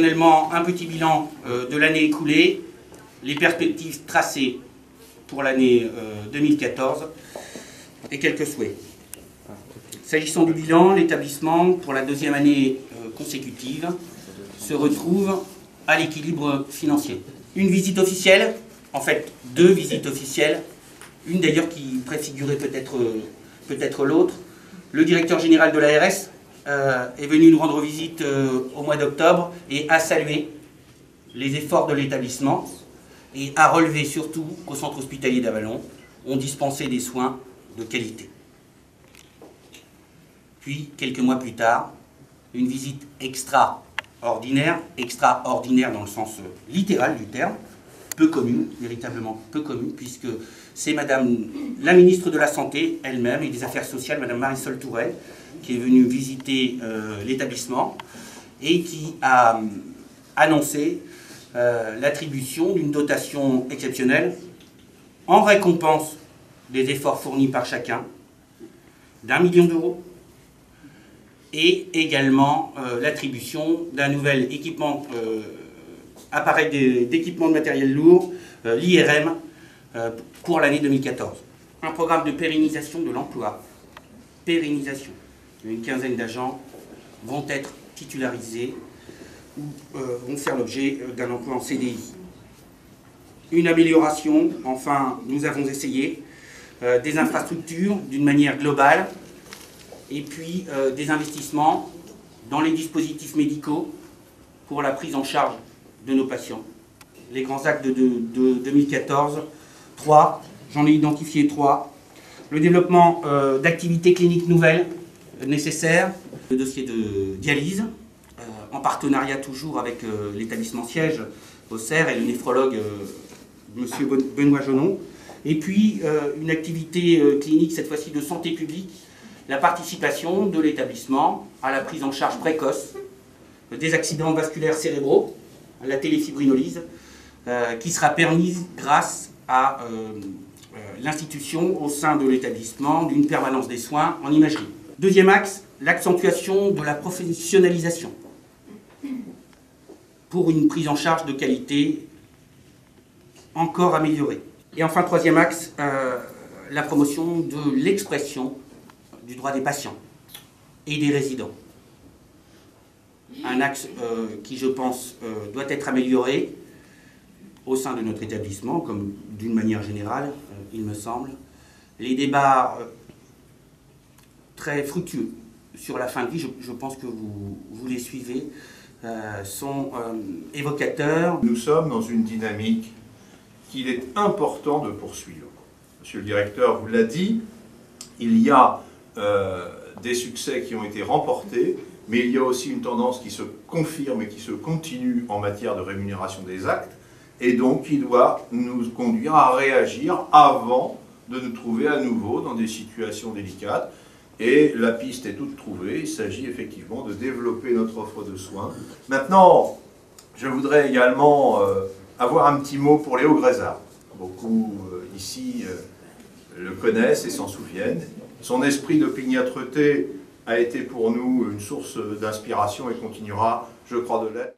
Opérationnellement, un petit bilan de l'année écoulée, les perspectives tracées pour l'année 2014 et quelques souhaits. S'agissant du bilan, l'établissement, pour la deuxième année consécutive, se retrouve à l'équilibre financier. Une visite officielle, en fait deux visites officielles, une d'ailleurs qui préfigurait peut-être l'autre. Le directeur général de l'ARS est venu nous rendre visite au mois d'octobre et a salué les efforts de l'établissement et a relevé surtout qu'au centre hospitalier d'Avallon, on dispensait des soins de qualité. Puis, quelques mois plus tard, une visite extraordinaire dans le sens littéral du terme, peu commune, véritablement peu commune, puisque c'est Madame la ministre de la Santé elle-même et des Affaires sociales, Madame Marisol Touraine, qui est venue visiter l'établissement et qui a annoncé l'attribution d'une dotation exceptionnelle en récompense des efforts fournis par chacun d'1 million d'euros et également l'attribution d'un nouvel équipement, appareil d'équipement de matériel lourd, l'IRM, pour l'année 2014. Un programme de pérennisation de l'emploi. Pérennisation. Une quinzaine d'agents vont être titularisés ou vont faire l'objet d'un emploi en CDI. Une amélioration, enfin, nous avons essayé, des infrastructures d'une manière globale, et puis des investissements dans les dispositifs médicaux pour la prise en charge de nos patients. Les grands axes de 2014, 3, j'en ai identifié 3. Le développement d'activités cliniques nouvelles nécessaires, le dossier de dialyse, en partenariat toujours avec l'établissement siège au CER et le néphrologue M. Benoît Jonon. Et puis une activité clinique, cette fois-ci de santé publique, la participation de l'établissement à la prise en charge précoce des accidents vasculaires cérébraux, la téléfibrinolyse, qui sera permise grâce à l'institution au sein de l'établissement d'une permanence des soins en imagerie. Deuxième axe, l'accentuation de la professionnalisation pour une prise en charge de qualité encore améliorée. Et enfin, troisième axe, la promotion de l'expression du droit des patients et des résidents. Un axe qui, je pense, doit être amélioré au sein de notre établissement, comme d'une manière générale, il me semble. Les débats très fructueux sur la fin de vie, je pense que vous les suivez, sont évocateurs. Nous sommes dans une dynamique qu'il est important de poursuivre. Monsieur le directeur vous l'a dit, il y a des succès qui ont été remportés, mais il y a aussi une tendance qui se confirme et qui se continue en matière de rémunération des actes, et donc qui doit nous conduire à réagir avant de nous trouver à nouveau dans des situations délicates. Et la piste est toute trouvée, il s'agit effectivement de développer notre offre de soins. Maintenant, je voudrais également avoir un petit mot pour Léo Grézard. Beaucoup ici le connaissent et s'en souviennent. Son esprit d'opiniâtreté a été pour nous une source d'inspiration et continuera, je crois, de l'être.